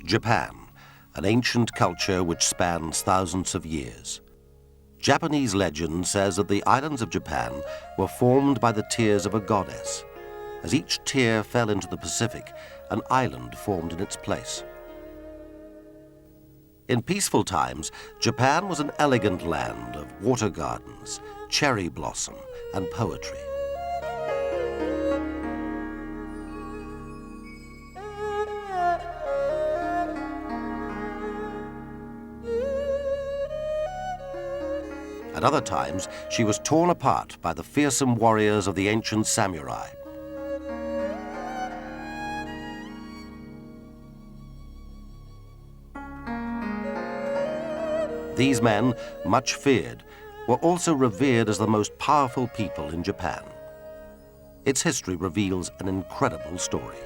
Japan, an ancient culture which spans thousands of years. Japanese legend says that the islands of Japan were formed by the tears of a goddess. As each tear fell into the Pacific, an island formed in its place. In peaceful times, Japan was an elegant land of water gardens, cherry blossom, and poetry. At other times, she was torn apart by the fearsome warriors of the ancient samurai. These men, much feared, were also revered as the most powerful people in Japan. Its history reveals an incredible story.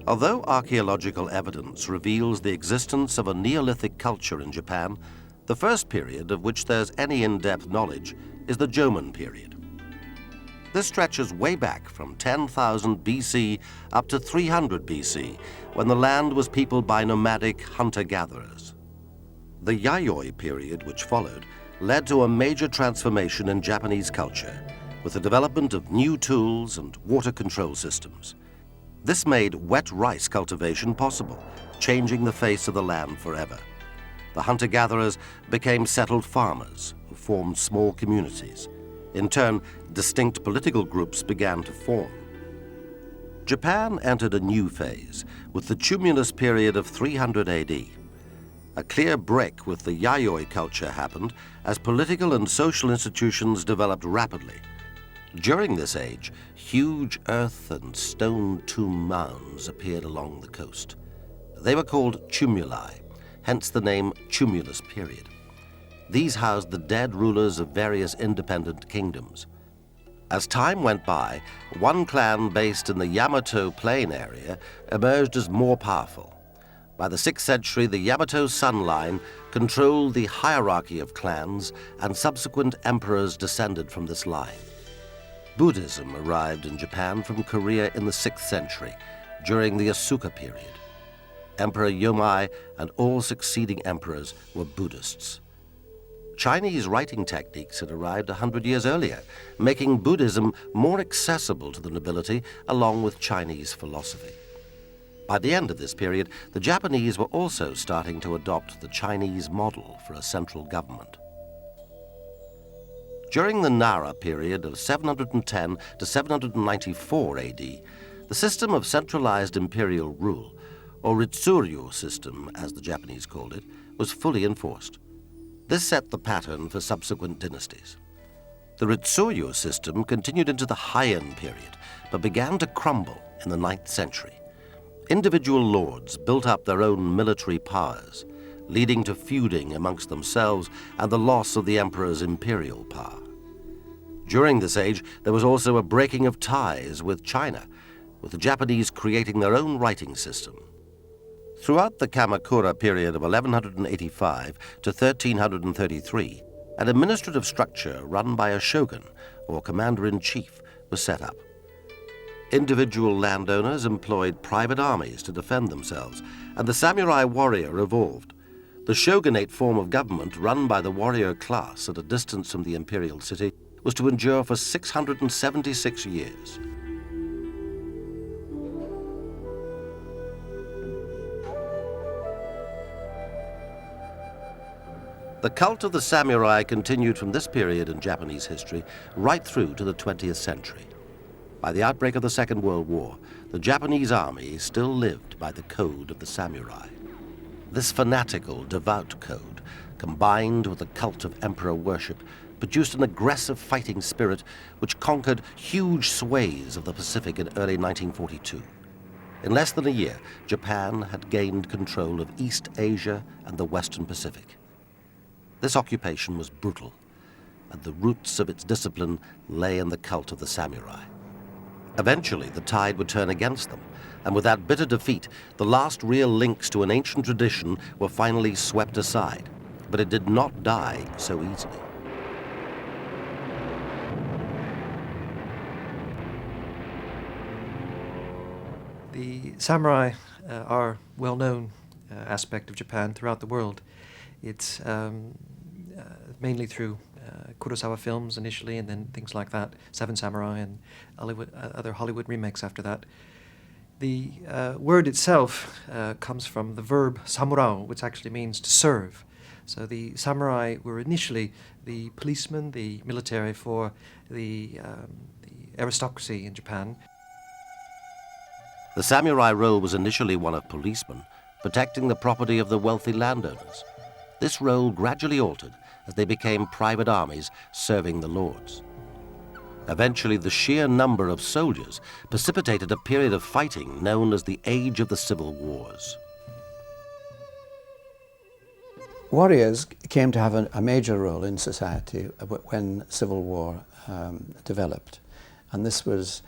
Although archaeological evidence reveals the existence of a Neolithic culture in Japan, the first period of which there's any in-depth knowledge is the Jomon period. This stretches way back from 10,000 BC up to 300 BC, when the land was peopled by nomadic hunter-gatherers. The Yayoi period, which followed, led to a major transformation in Japanese culture, with the development of new tools and water control systems. This made wet rice cultivation possible, changing the face of the land forever. The hunter-gatherers became settled farmers who formed small communities. In turn, distinct political groups began to form. Japan entered a new phase with the tumulus period of 300 AD. A clear break with the Yayoi culture happened as political and social institutions developed rapidly. During this age, huge earth and stone tomb mounds appeared along the coast. They were called tumuli, hence the name tumulus period. These housed the dead rulers of various independent kingdoms. As time went by, one clan based in the Yamato Plain area emerged as more powerful. By the 6th century, the Yamato Sun line controlled the hierarchy of clans, and subsequent emperors descended from this line. Buddhism arrived in Japan from Korea in the 6th century, during the Asuka period. Emperor Yomei and all succeeding emperors were Buddhists. Chinese writing techniques had arrived 100 years earlier, making Buddhism more accessible to the nobility, along with Chinese philosophy. By the end of this period, the Japanese were also starting to adopt the Chinese model for a central government. During the Nara period of 710 to 794 AD, the system of centralized imperial rule, or Ritsuryu system, as the Japanese called it, was fully enforced. This set the pattern for subsequent dynasties. The Ritsuryu system continued into the Heian period, but began to crumble in the 9th century. Individual lords built up their own military powers, leading to feuding amongst themselves and the loss of the emperor's imperial power. During this age, there was also a breaking of ties with China, with the Japanese creating their own writing system. Throughout the Kamakura period of 1185 to 1333, an administrative structure run by a shogun, or commander-in-chief, was set up. Individual landowners employed private armies to defend themselves, and the samurai warrior evolved. The shogunate form of government run by the warrior class at a distance from the imperial city was to endure for 676 years. The cult of the samurai continued from this period in Japanese history right through to the 20th century. By the outbreak of the Second World War, the Japanese army still lived by the code of the samurai. This fanatical, devout code, combined with the cult of emperor worship, produced an aggressive fighting spirit which conquered huge swathes of the Pacific in early 1942. In less than a year, Japan had gained control of East Asia and the Western Pacific. This occupation was brutal, and the roots of its discipline lay in the cult of the samurai. Eventually, the tide would turn against them, and with that bitter defeat, the last real links to an ancient tradition were finally swept aside. But it did not die so easily. The samurai are a well-known aspect of Japan throughout the world. It's mainly through Kurosawa films initially, and then things like that, Seven Samurai and other Hollywood remakes after that. The word itself comes from the verb samurao, which actually means to serve. So the samurai were initially the policemen, the military for the aristocracy in Japan. The samurai role was initially one of policemen, protecting the property of the wealthy landowners. This role gradually altered as they became private armies serving the lords. Eventually, the sheer number of soldiers precipitated a period of fighting known as the Age of the Civil Wars. Warriors came to have a major role in society when civil war developed, and this was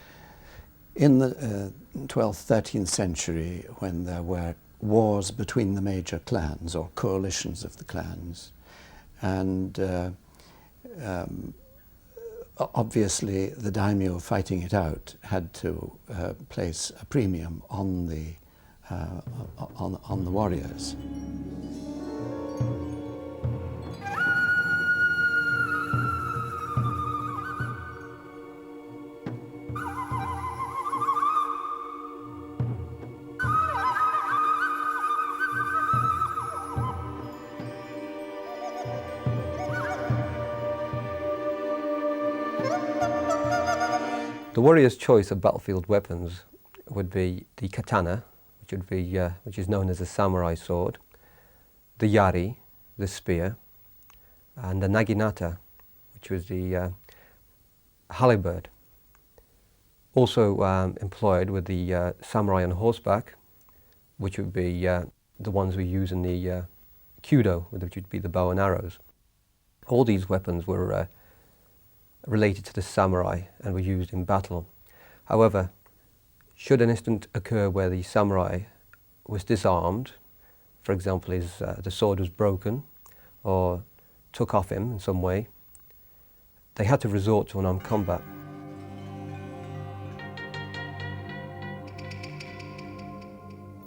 in the 12th, 13th century, when there were wars between the major clans or coalitions of the clans. And obviously the daimyo fighting it out had to place a premium on the warriors. The warrior's choice of battlefield weapons would be the katana, which is known as a samurai sword, the yari, the spear, and the naginata, which was the halberd. Also employed with the samurai on horseback, which would be the ones we use in the kudo, which would be the bow and arrows. All these weapons were related to the samurai and were used in battle. However, should an incident occur where the samurai was disarmed, for example, the sword was broken or took off him in some way, they had to resort to unarmed combat.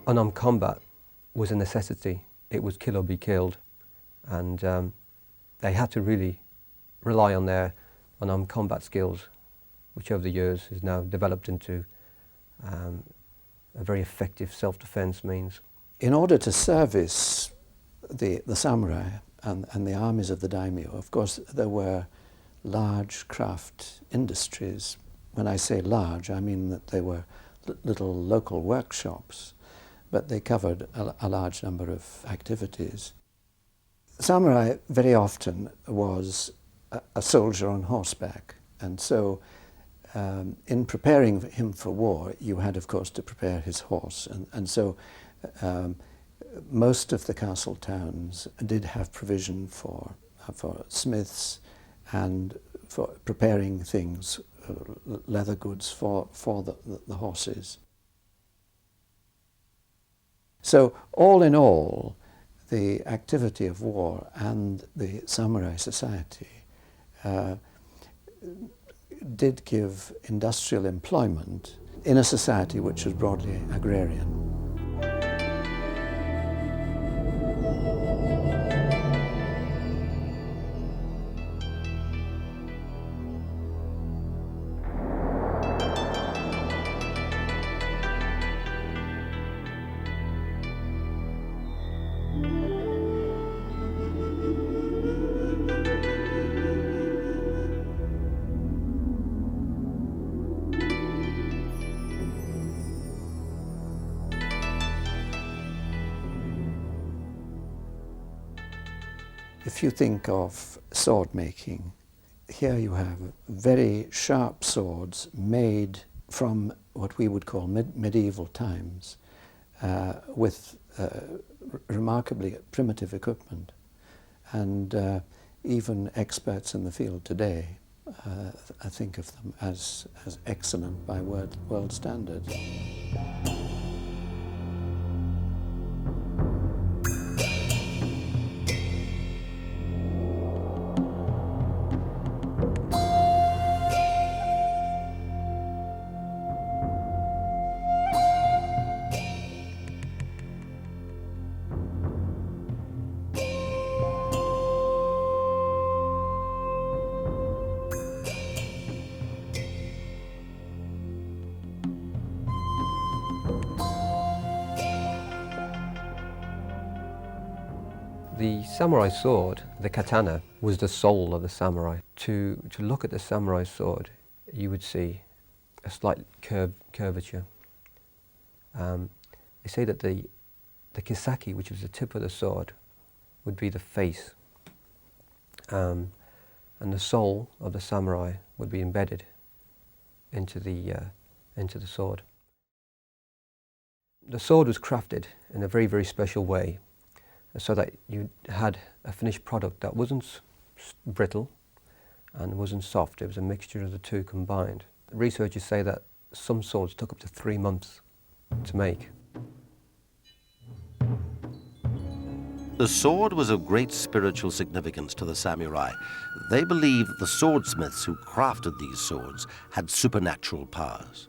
Unarmed combat was a necessity. It was kill or be killed, and they had to really rely on their unarmed combat skills, which over the years has now developed into a very effective self-defense means. In order to service the samurai and the armies of the daimyo, of course, there were large craft industries. When I say large, I mean that they were little local workshops, but they covered a large number of activities. Samurai very often was a soldier on horseback, and so in preparing him for war, you had, of course, to prepare his horse, and so most of the castle towns did have provision for smiths and for preparing things, leather goods for the horses. So all in all, the activity of war and the samurai society did give industrial employment in a society which was broadly agrarian. If you think of sword making, here you have very sharp swords made from what we would call medieval times with remarkably primitive equipment. And even experts in the field today, I think of them as excellent by world standards. The samurai sword, the katana, was the soul of the samurai. To look at the samurai sword, you would see a slight curvature. They say that the kisaki, which was the tip of the sword, would be the face, and the soul of the samurai would be embedded into the sword. The sword was crafted in a very, very special way, so that you had a finished product that wasn't brittle and wasn't soft. It was a mixture of the two combined. Researchers say that some swords took up to 3 months to make. The sword was of great spiritual significance to the samurai. They believed that the swordsmiths who crafted these swords had supernatural powers.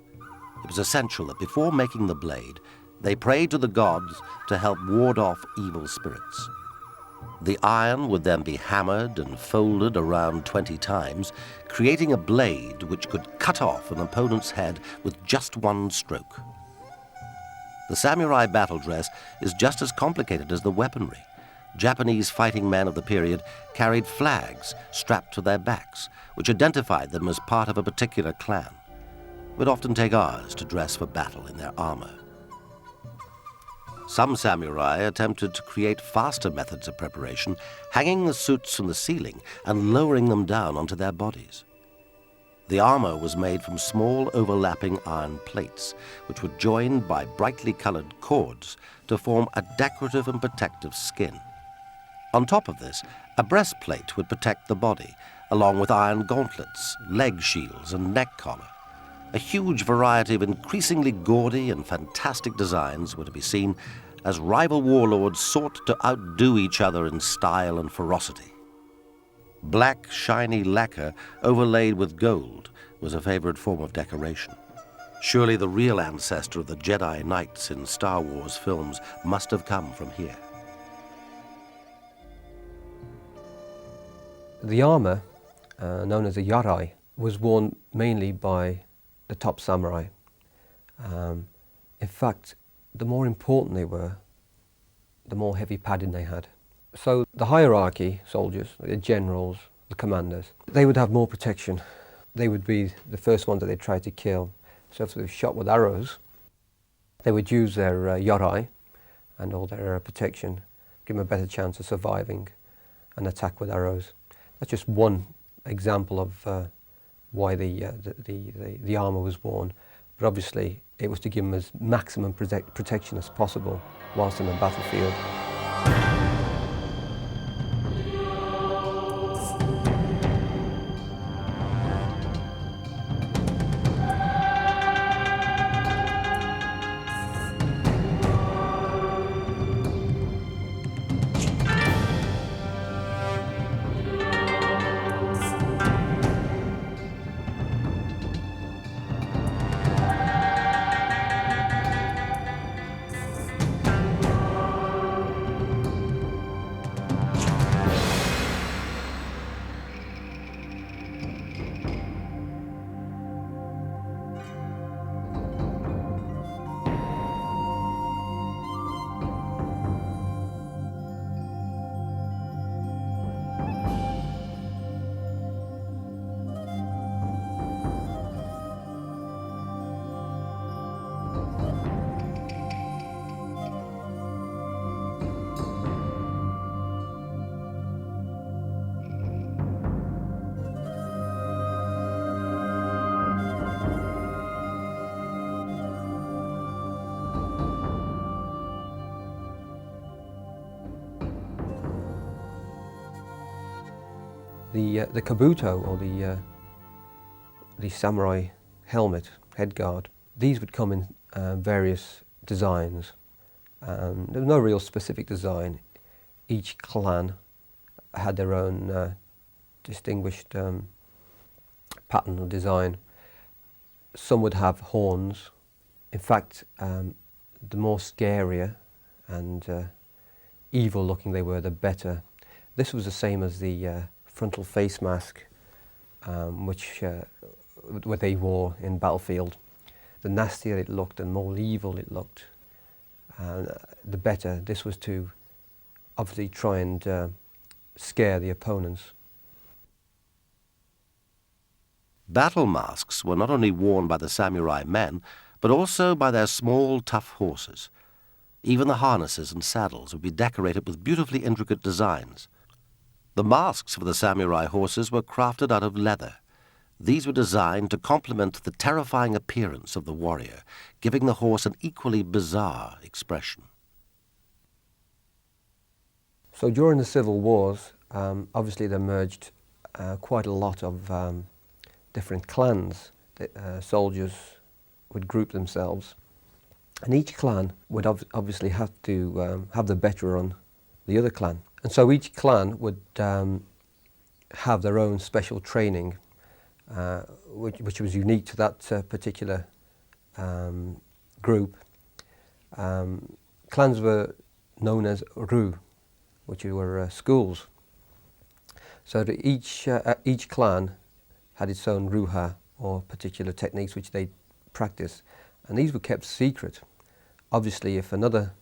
It was essential that before making the blade, they prayed to the gods to help ward off evil spirits. The iron would then be hammered and folded around 20 times, creating a blade which could cut off an opponent's head with just one stroke. The samurai battle dress is just as complicated as the weaponry. Japanese fighting men of the period carried flags strapped to their backs, which identified them as part of a particular clan. It would often take hours to dress for battle in their armor. Some samurai attempted to create faster methods of preparation, hanging the suits from the ceiling and lowering them down onto their bodies. The armor was made from small overlapping iron plates, which were joined by brightly colored cords to form a decorative and protective skin. On top of this, a breastplate would protect the body, along with iron gauntlets, leg shields, and neck collar. A huge variety of increasingly gaudy and fantastic designs were to be seen as rival warlords sought to outdo each other in style and ferocity. Black, shiny lacquer overlaid with gold was a favorite form of decoration. Surely the real ancestor of the Jedi Knights in Star Wars films must have come from here. The armor, known as a yarai, was worn mainly by the top samurai. In fact, the more important they were, the more heavy padding they had. So the hierarchy soldiers, the generals, the commanders, they would have more protection. They would be the first ones that they tried to kill. So if they were shot with arrows, they would use their yarai and all their protection, give them a better chance of surviving an attack with arrows. That's just one example of why the armour was worn, but obviously it was to give them as maximum protection as possible whilst in the battlefield. The kabuto, or the samurai helmet, headguard, these would come in various designs. There was no real specific design. Each clan had their own distinguished pattern or design. Some would have horns. In fact, the more scarier and evil looking they were, the better. This was the same as the frontal face mask, what they wore in battlefield. The nastier it looked and more evil it looked, the better. This was to obviously try and scare the opponents. Battle masks were not only worn by the samurai men, but also by their small, tough horses. Even the harnesses and saddles would be decorated with beautifully intricate designs. The masks for the samurai horses were crafted out of leather. These were designed to complement the terrifying appearance of the warrior, giving the horse an equally bizarre expression. So during the civil wars, obviously there emerged quite a lot of different clans. Soldiers would group themselves, and each clan would obviously have to have the better on the other clan. And so each clan would have their own special training, which was unique to that particular group. Clans were known as ru, which were schools. So that each clan had its own ruha, or particular techniques which they practiced, and these were kept secret. Obviously, if another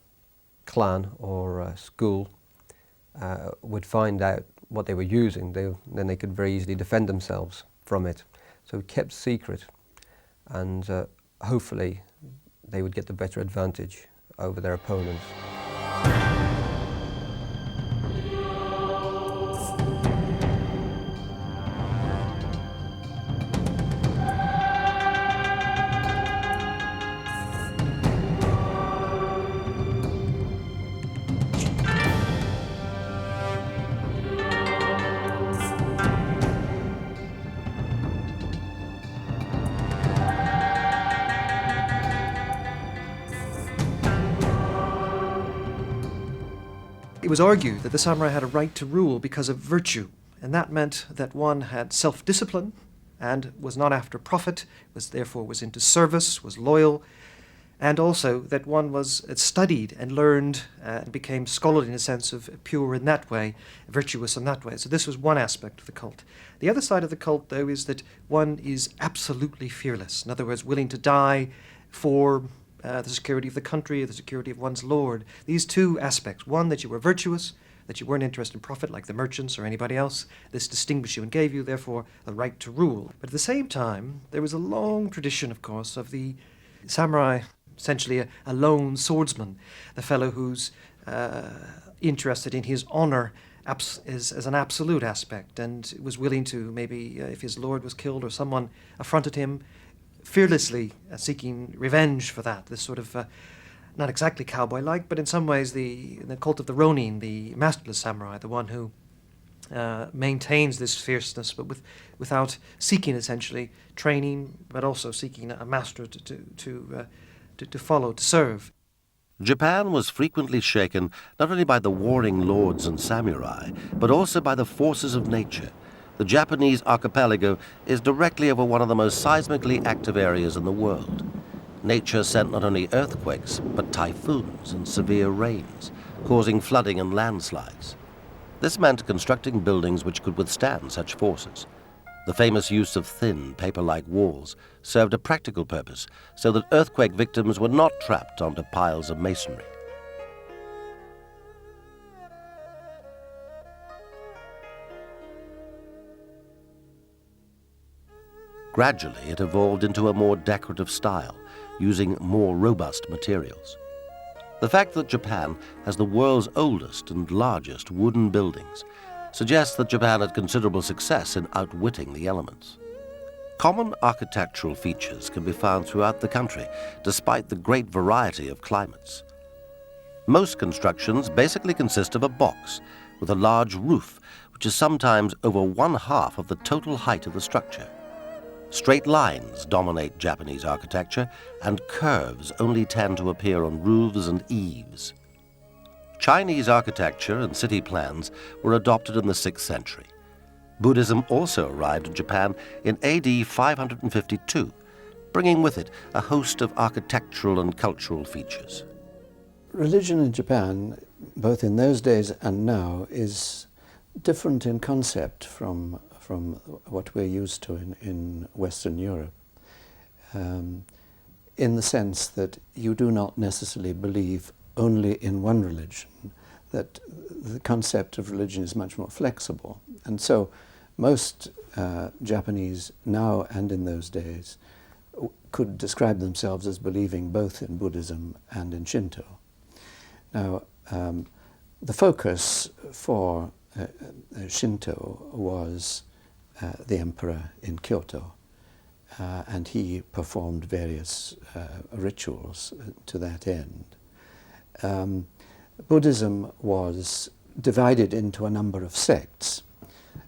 clan or school would find out what they were using, then they could very easily defend themselves from it. So kept secret, and hopefully they would get the better advantage over their opponents. It was argued that the samurai had a right to rule because of virtue, and that meant that one had self-discipline and was not after profit, therefore was into service, was loyal, and also that one was studied and learned and became scholarly in a sense of pure in that way, virtuous in that way. So this was one aspect of the cult. The other side of the cult, though, is that one is absolutely fearless. In other words, willing to die for the security of the country, the security of one's lord. These two aspects. One, that you were virtuous, that you weren't interested in profit like the merchants or anybody else. This distinguished you and gave you, therefore, the right to rule. But at the same time, there was a long tradition, of course, of the samurai, essentially a lone swordsman, the fellow who's interested in his honor as an absolute aspect, and was willing to, maybe if his lord was killed or someone affronted him, fearlessly seeking revenge for that. This sort of, not exactly cowboy-like, but in some ways the cult of the Ronin, the masterless samurai, the one who maintains this fierceness, but without seeking essentially training, but also seeking a master to follow, to serve. Japan was frequently shaken not only by the warring lords and samurai, but also by the forces of nature. The Japanese archipelago is directly over one of the most seismically active areas in the world. Nature sent not only earthquakes, but typhoons and severe rains, causing flooding and landslides. This meant constructing buildings which could withstand such forces. The famous use of thin, paper-like walls served a practical purpose so that earthquake victims were not trapped onto piles of masonry. Gradually, it evolved into a more decorative style, using more robust materials. The fact that Japan has the world's oldest and largest wooden buildings suggests that Japan had considerable success in outwitting the elements. Common architectural features can be found throughout the country, despite the great variety of climates. Most constructions basically consist of a box with a large roof, which is sometimes over 1/2 of the total height of the structure. Straight lines dominate Japanese architecture, and curves only tend to appear on roofs and eaves. Chinese architecture and city plans were adopted in the 6th century. Buddhism also arrived in Japan in AD 552, bringing with it a host of architectural and cultural features. Religion in Japan, both in those days and now, is different in concept from what we're used to in Western Europe, in the sense that you do not necessarily believe only in one religion, that the concept of religion is much more flexible. And so most Japanese now and in those days could describe themselves as believing both in Buddhism and in Shinto. Now, the focus for Shinto was the emperor in Kyoto, and he performed various rituals to that end. Buddhism was divided into a number of sects.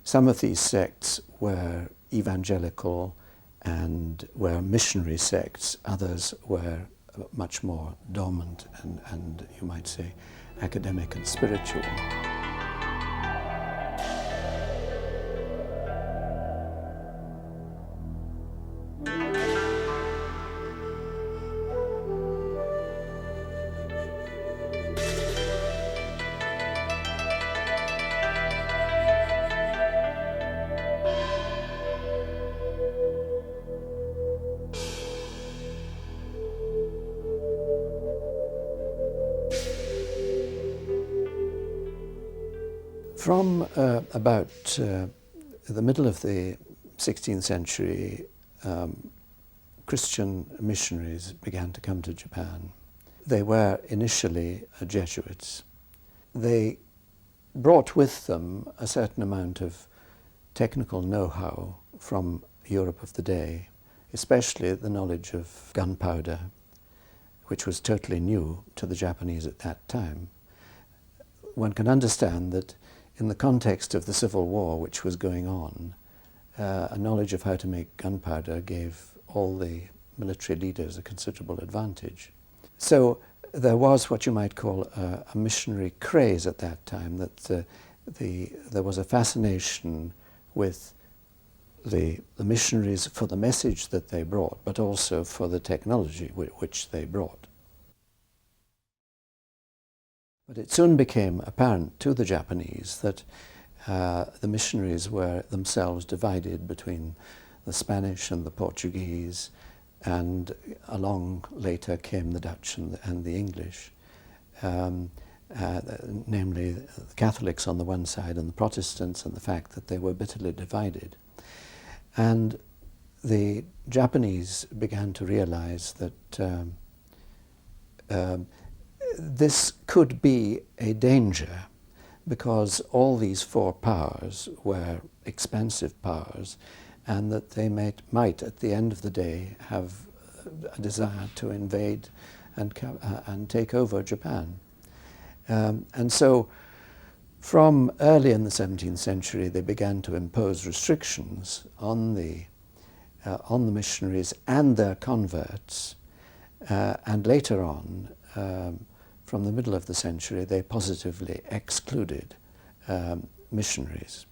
Some of these sects were evangelical and were missionary sects. Others were much more dormant and you might say academic and spiritual. From about the middle of the 16th century, Christian missionaries began to come to Japan. They were initially Jesuits. They brought with them a certain amount of technical know-how from Europe of the day, especially the knowledge of gunpowder, which was totally new to the Japanese at that time. One can understand that in the context of the Civil War which was going on, a knowledge of how to make gunpowder gave all the military leaders a considerable advantage. So there was what you might call a missionary craze at that time, that there was a fascination with the missionaries for the message that they brought, but also for the technology which they brought. But it soon became apparent to the Japanese that the missionaries were themselves divided between the Spanish and the Portuguese, and along later came the Dutch and the English, namely the Catholics on the one side and the Protestants, and the fact that they were bitterly divided. And the Japanese began to realize that this could be a danger, because all these four powers were expansive powers, and that they might at the end of the day have a desire to invade and take over Japan. And so from early in the 17th century they began to impose restrictions on the missionaries and their converts, and later on, from the middle of the century, they positively excluded missionaries.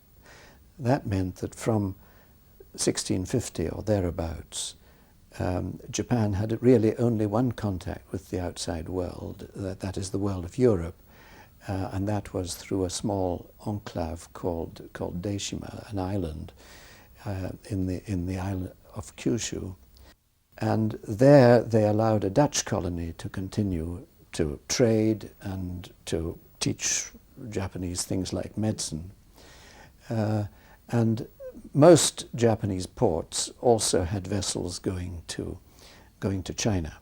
That meant that from 1650 or thereabouts, Japan had really only one contact with the outside world, that is the world of Europe, and that was through a small enclave called Deishima, an island in the island of Kyushu. And there they allowed a Dutch colony to continue to trade and to teach Japanese things like medicine. And most Japanese ports also had vessels going to China.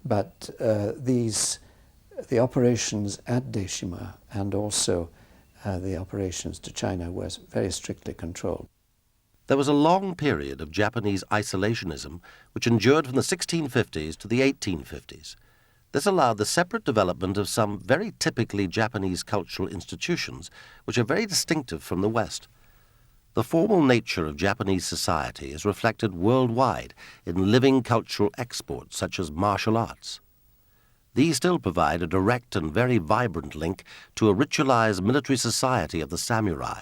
But the operations at Deishima and also the operations to China were very strictly controlled. There was a long period of Japanese isolationism which endured from the 1650s to the 1850s. This allowed the separate development of some very typically Japanese cultural institutions, which are very distinctive from the West. The formal nature of Japanese society is reflected worldwide in living cultural exports such as martial arts. These still provide a direct and very vibrant link to a ritualized military society of the samurai.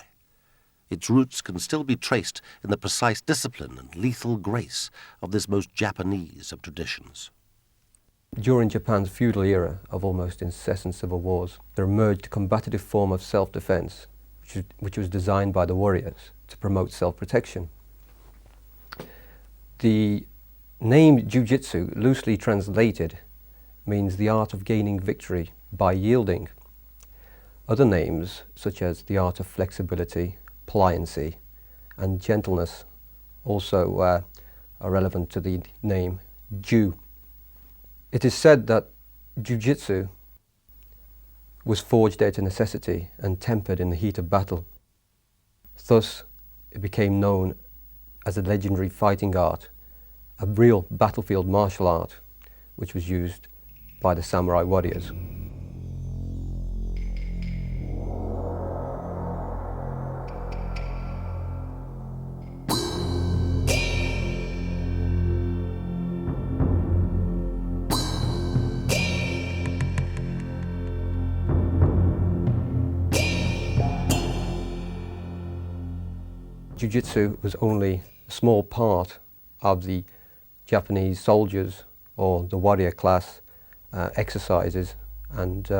Its roots can still be traced in the precise discipline and lethal grace of this most Japanese of traditions. During Japan's feudal era of almost incessant civil wars, there emerged a combative form of self-defense, which was designed by the warriors to promote self-protection. The name jiu-jitsu, loosely translated, means the art of gaining victory by yielding. Other names, such as the art of flexibility, pliancy, and gentleness, also are relevant to the name Ju. It is said that jiu-jitsu was forged out of necessity and tempered in the heat of battle. Thus, it became known as a legendary fighting art, a real battlefield martial art, which was used by the samurai warriors. Jiu-jitsu was only a small part of the Japanese soldiers or the warrior class exercises and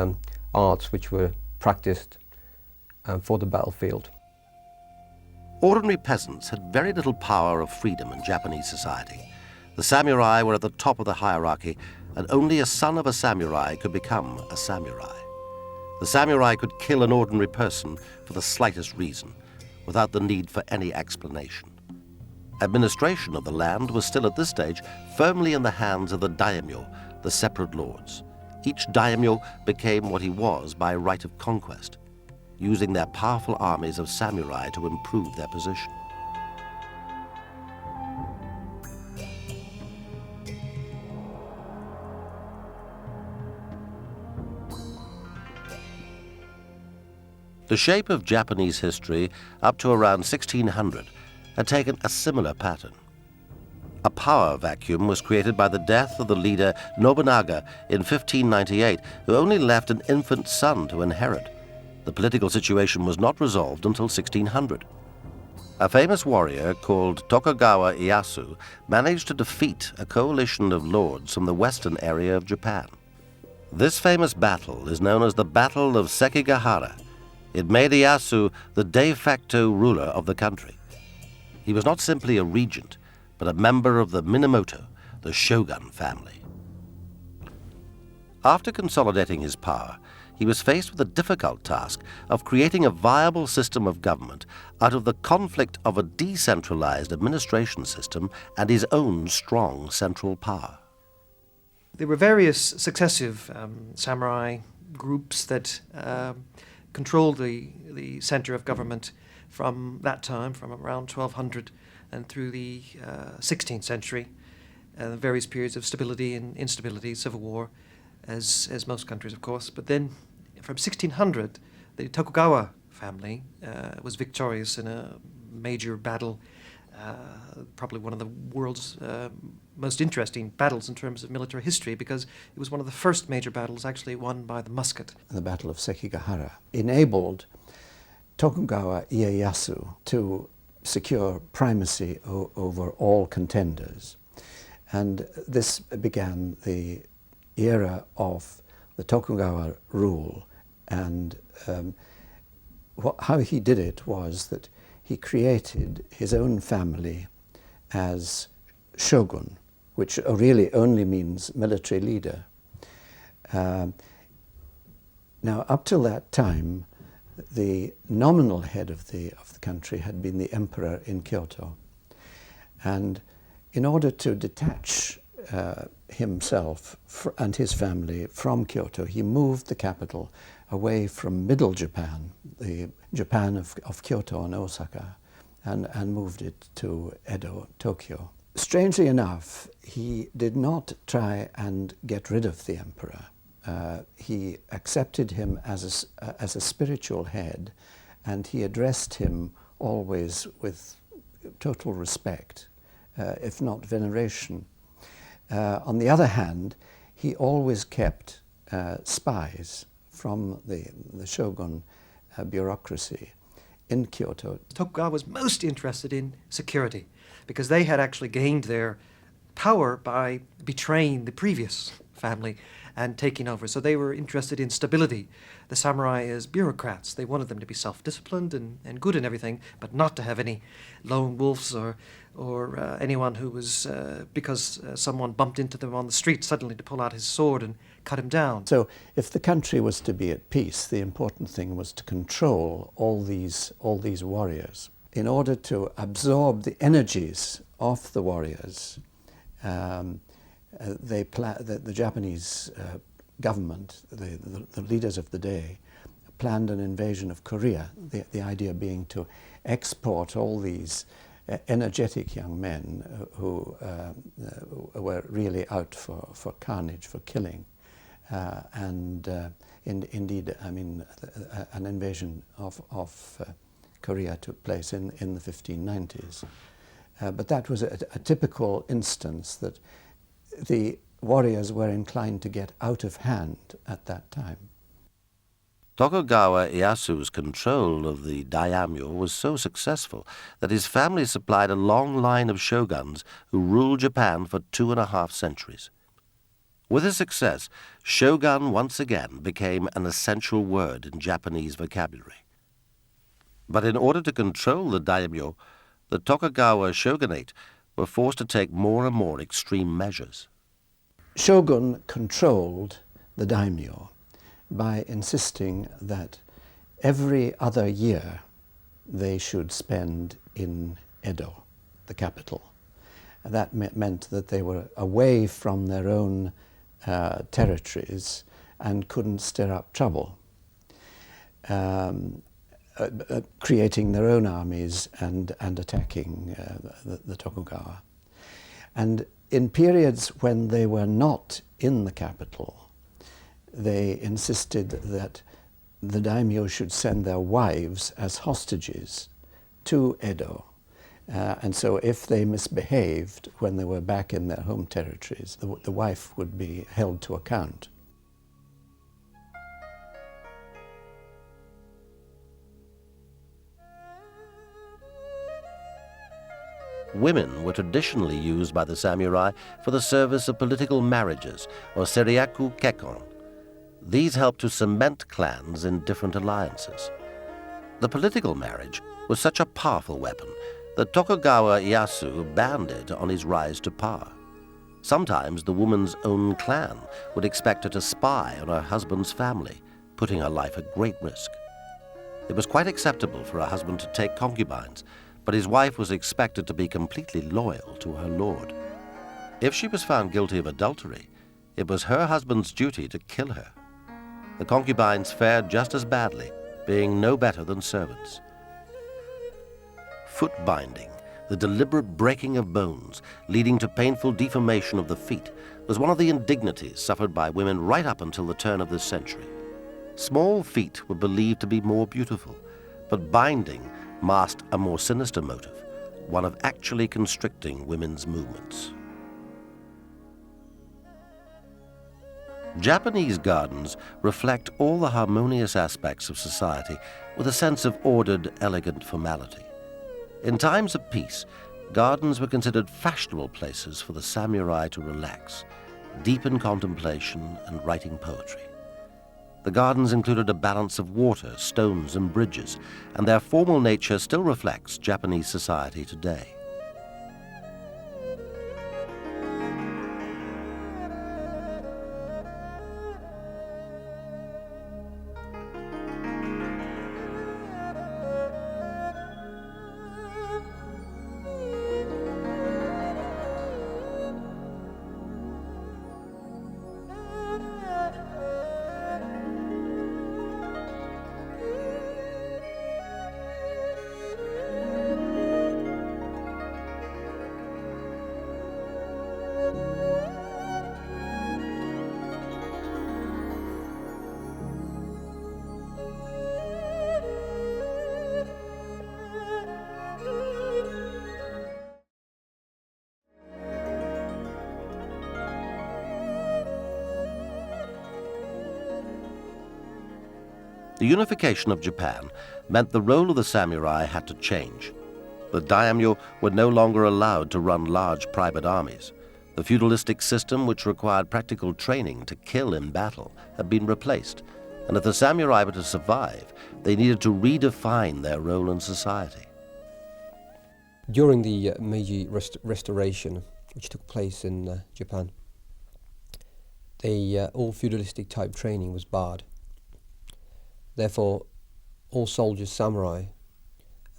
arts which were practiced for the battlefield. Ordinary peasants had very little power or freedom in Japanese society. The samurai were at the top of the hierarchy, and only a son of a samurai could become a samurai. The samurai could kill an ordinary person for the slightest reason, without the need for any explanation. Administration of the land was still at this stage firmly in the hands of the daimyo, the separate lords. Each daimyo became what he was by right of conquest, using their powerful armies of samurai to improve their position. The shape of Japanese history up to around 1600 had taken a similar pattern. A power vacuum was created by the death of the leader Nobunaga in 1598, who only left an infant son to inherit. The political situation was not resolved until 1600. A famous warrior called Tokugawa Ieyasu managed to defeat a coalition of lords from the western area of Japan. This famous battle is known as the Battle of Sekigahara. It made Ieyasu the de facto ruler of the country. He was not simply a regent, but a member of the Minamoto, the shogun family. After consolidating his power, he was faced with the difficult task of creating a viable system of government out of the conflict of a decentralized administration system and his own strong central power. There were various successive samurai groups that controlled the center of government from that time, from around 1200 and through the 16th century, various periods of stability and instability, civil war, as most countries, of course. But then from 1600, the Tokugawa family was victorious in a major battle, probably one of the world's most interesting battles in terms of military history, because it was one of the first major battles actually won by the musket. The Battle of Sekigahara enabled Tokugawa Ieyasu to secure primacy over all contenders. And this began the era of the Tokugawa rule. And how he did it was that he created his own family as shogun, which really only means military leader. Now, up till that time, the nominal head of the country had been the emperor in Kyoto. And in order to detach himself and his family from Kyoto, he moved the capital away from middle Japan, the Japan of Kyoto and Osaka, and moved it to Edo, Tokyo. Strangely enough, he did not try and get rid of the emperor. He accepted him as a spiritual head, and he addressed him always with total respect, if not veneration. On the other hand, he always kept spies from the shogun bureaucracy in Kyoto. Tokugawa was most interested in security because they had actually gained their power by betraying the previous family and taking over. So they were interested in stability. The samurai as bureaucrats, they wanted them to be self-disciplined and good in everything, but not to have any lone wolves or anyone who was, because someone bumped into them on the street, suddenly to pull out his sword and cut him down. So if the country was to be at peace, the important thing was to control all these warriors. In order to absorb the energies of the warriors, the Japanese government, the leaders of the day, planned an invasion of Korea, the idea being to export all these energetic young men who were really out for carnage, for killing. Indeed, I mean, an invasion of Korea took place in the 1590s. But that was a typical instance that the warriors were inclined to get out of hand at that time. Tokugawa Ieyasu's control of the daimyo was so successful that his family supplied a long line of shoguns who ruled Japan for 2.5 centuries. With his success, shogun once again became an essential word in Japanese vocabulary. But in order to control the daimyo, the Tokugawa shogunate were forced to take more and more extreme measures. Shogun controlled the daimyo by insisting that every other year they should spend in Edo, the capital. And that meant that they were away from their own territories and couldn't stir up trouble, creating their own armies and attacking the Tokugawa. And in periods when they were not in the capital, they insisted that the daimyo should send their wives as hostages to Edo. And so if they misbehaved when they were back in their home territories, the wife would be held to account. Women were traditionally used by the samurai for the service of political marriages, or seriaku kekkon. These helped to cement clans in different alliances. The political marriage was such a powerful weapon that Tokugawa Ieyasu banned it on his rise to power. Sometimes the woman's own clan would expect her to spy on her husband's family, putting her life at great risk. It was quite acceptable for a husband to take concubines, but his wife was expected to be completely loyal to her lord. If she was found guilty of adultery, it was her husband's duty to kill her. The concubines fared just as badly, being no better than servants. Foot binding, the deliberate breaking of bones, leading to painful deformation of the feet, was one of the indignities suffered by women right up until the turn of this century. Small feet were believed to be more beautiful, but binding masked a more sinister motive, one of actually constricting women's movements. Japanese gardens reflect all the harmonious aspects of society with a sense of ordered, elegant formality. In times of peace, gardens were considered fashionable places for the samurai to relax, deep in contemplation and writing poetry. The gardens included a balance of water, stones, and bridges, and their formal nature still reflects Japanese society today. The unification of Japan meant the role of the samurai had to change. The daimyo were no longer allowed to run large private armies. The feudalistic system, which required practical training to kill in battle, had been replaced, and if the samurai were to survive, they needed to redefine their role in society. During the Meiji Restoration, which took place in Japan, all feudalistic type training was barred. Therefore, all soldiers, samurai,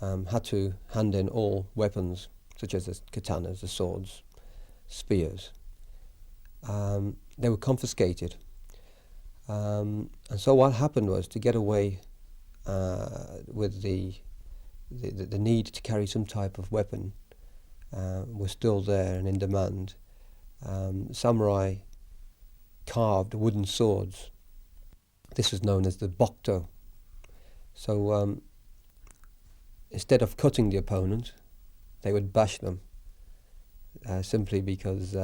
had to hand in all weapons, such as the katanas, the swords, spears. They were confiscated. And so what happened was, to get away with the need to carry some type of weapon was still there and in demand. Samurai carved wooden swords. This was known as the bokuto. So instead of cutting the opponent, they would bash them, simply because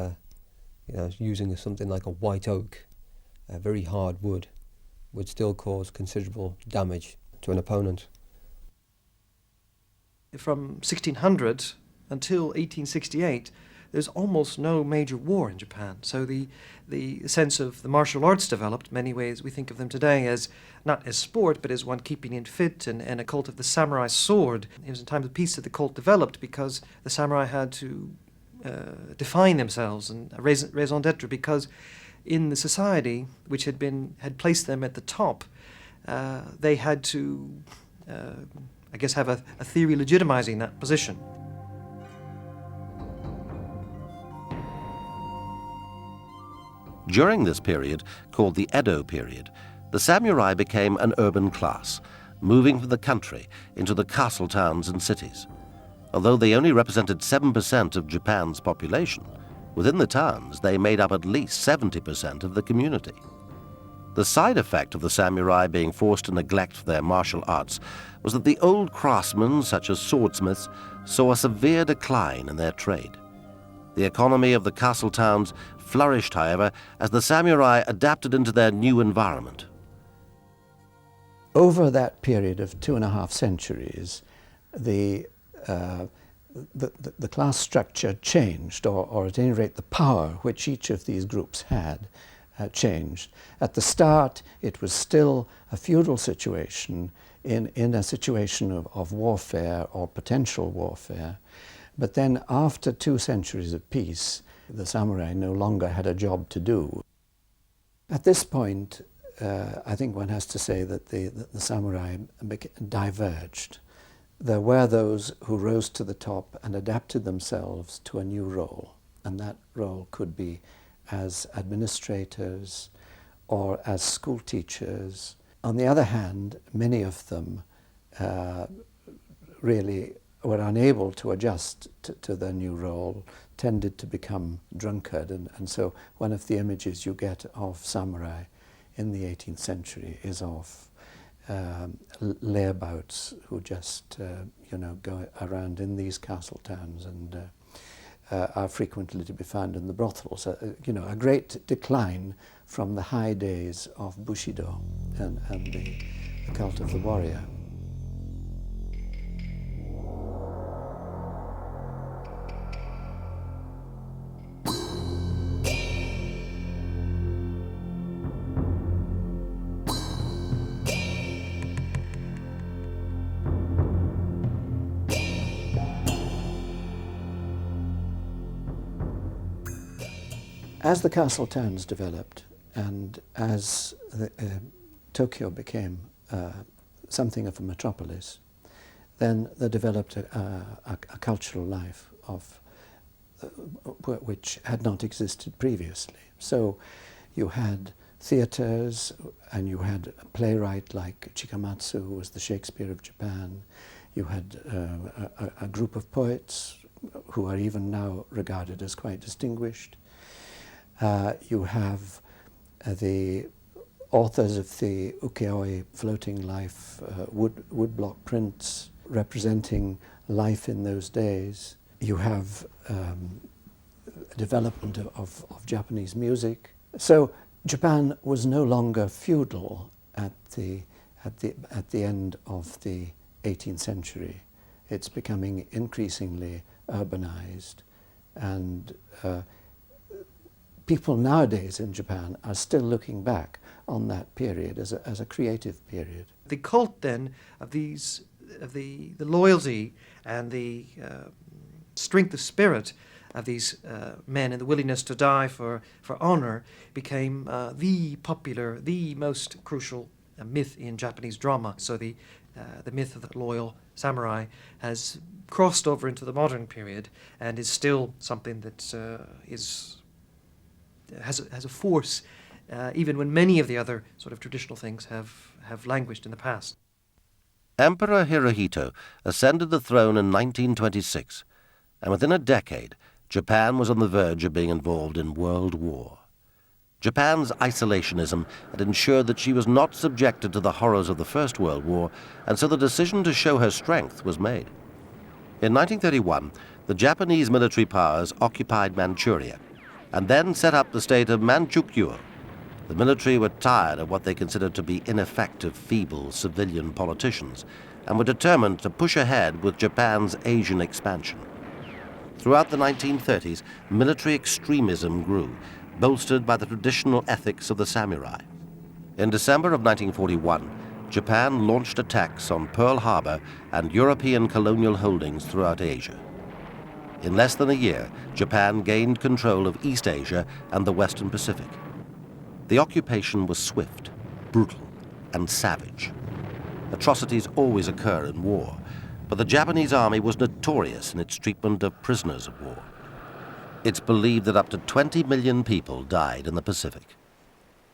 using something like a white oak, a very hard wood, would still cause considerable damage to an opponent. From 1600 until 1868, there's almost no major war in Japan. So the sense of the martial arts developed. In many ways, we think of them today as not as sport, but as one keeping in fit, and a cult of the samurai sword. It was in times of peace that the cult developed, because the samurai had to define themselves and raison d'etre, because in the society which had placed them at the top, they had to, have a theory legitimizing that position. During this period, called the Edo period, the samurai became an urban class, moving from the country into the castle towns and cities. Although they only represented 7% of Japan's population, within the towns they made up at least 70% of the community. The side effect of the samurai being forced to neglect their martial arts was that the old craftsmen, such as swordsmiths, saw a severe decline in their trade. The economy of the castle towns flourished, however, as the samurai adapted into their new environment. Over that period of 2.5 centuries, the class structure changed, or at any rate the power which each of these groups had changed. At the start, it was still a feudal situation in a situation of warfare or potential warfare. But then after 2 centuries of peace, the samurai no longer had a job to do. At this point, I think one has to say that the samurai diverged. There were those who rose to the top and adapted themselves to a new role, and that role could be as administrators or as school teachers. On the other hand, many of them really were unable to adjust to their new role, tended to become drunkard, and so one of the images you get of samurai in the 18th century is of layabouts who just go around in these castle towns and are frequently to be found in the brothels. A great decline from the high days of Bushido and the cult of the warrior. As the castle towns developed and as Tokyo became something of a metropolis, then there developed a cultural life which had not existed previously. So you had theatres, and you had a playwright like Chikamatsu, who was the Shakespeare of Japan. You had a group of poets who are even now regarded as quite distinguished. You have the authors of the ukiyo-e floating life, woodblock prints representing life in those days. You have development of Japanese music. So Japan was no longer feudal at the at the end of the 18th century. It's becoming increasingly urbanized, and people nowadays in Japan are still looking back on that period as a creative period. The cult then of the loyalty and the strength of spirit of these men and the willingness to die for honor became the most crucial myth in Japanese drama. So the myth of the loyal samurai has crossed over into the modern period and is still something that has a force, even when many of the other sort of traditional things have languished in the past. Emperor Hirohito ascended the throne in 1926, and within a decade, Japan was on the verge of being involved in World War. Japan's isolationism had ensured that she was not subjected to the horrors of the First World War, and so the decision to show her strength was made. In 1931, the Japanese military powers occupied Manchuria, and then set up the state of Manchukuo. The military were tired of what they considered to be ineffective, feeble civilian politicians, and were determined to push ahead with Japan's Asian expansion. Throughout the 1930s, military extremism grew, bolstered by the traditional ethics of the samurai. In December of 1941, Japan launched attacks on Pearl Harbor and European colonial holdings throughout Asia. In less than a year, Japan gained control of East Asia and the Western Pacific. The occupation was swift, brutal, and savage. Atrocities always occur in war, but the Japanese army was notorious in its treatment of prisoners of war. It's believed that up to 20 million people died in the Pacific.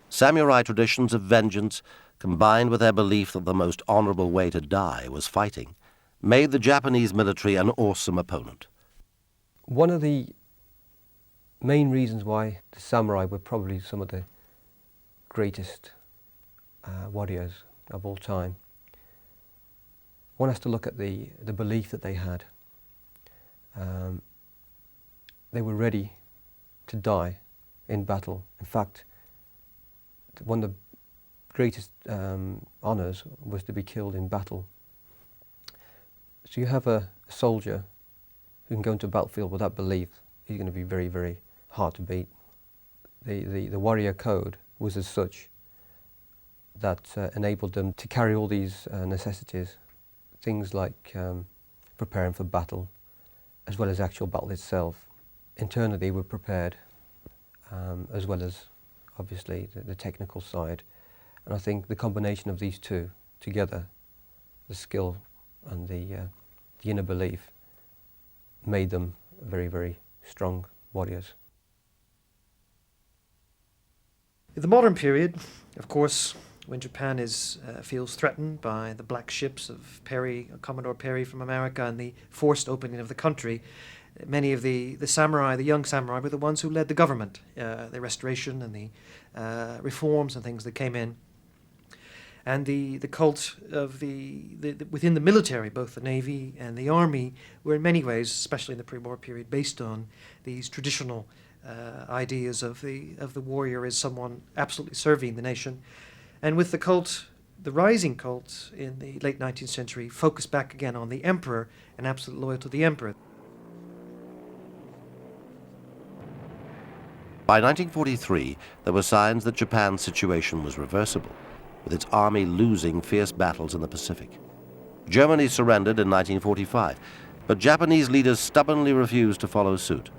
Samurai traditions of vengeance, combined with their belief that the most honorable way to die was fighting, made the Japanese military an awesome opponent. One of the main reasons why the samurai were probably some of the greatest warriors of all time, one has to look at the belief that they had. They were ready to die in battle. In fact, one of the greatest honors was to be killed in battle. So you have a soldier who can go into a battlefield with that belief. He's going to be very, very hard to beat. The warrior code was as such that enabled them to carry all these necessities, things like preparing for battle, as well as actual battle itself. Internally they were prepared, as well as obviously the technical side. And I think the combination of these two together, the skill and the inner belief, made them very, very strong warriors. In the modern period, of course, when Japan feels threatened by the black ships of Commodore Perry from America and the forced opening of the country, many of the samurai, the young samurai, were the ones who led the government, the restoration and the reforms and things that came in. And the cult of within the military, both the Navy and the Army, were in many ways, especially in the pre-war period, based on these traditional ideas of the warrior as someone absolutely serving the nation. And with the rising cult in the late 19th century, focused back again on the emperor and absolute loyalty to the emperor. By 1943, there were signs that Japan's situation was reversible, with its army losing fierce battles in the Pacific. Germany surrendered in 1945, but Japanese leaders stubbornly refused to follow suit.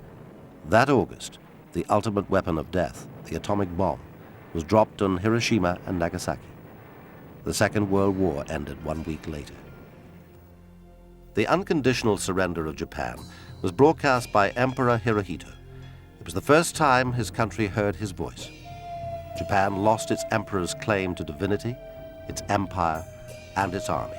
That August, the ultimate weapon of death, the atomic bomb, was dropped on Hiroshima and Nagasaki. The Second World War ended 1 week later. The unconditional surrender of Japan was broadcast by Emperor Hirohito. It was the first time his country heard his voice. Japan lost its emperor's claim to divinity, its empire, and its army.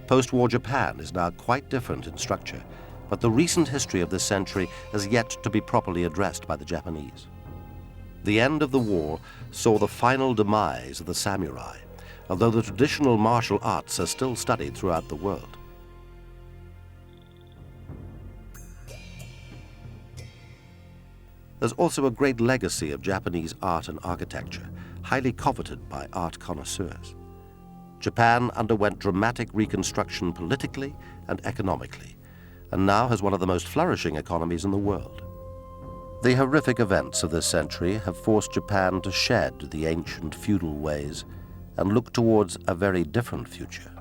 Post-war Japan is now quite different in structure, but the recent history of this century has yet to be properly addressed by the Japanese. The end of the war saw the final demise of the samurai, although the traditional martial arts are still studied throughout the world. There's also a great legacy of Japanese art and architecture, highly coveted by art connoisseurs. Japan underwent dramatic reconstruction politically and economically, and now has one of the most flourishing economies in the world. The horrific events of this century have forced Japan to shed the ancient feudal ways and look towards a very different future.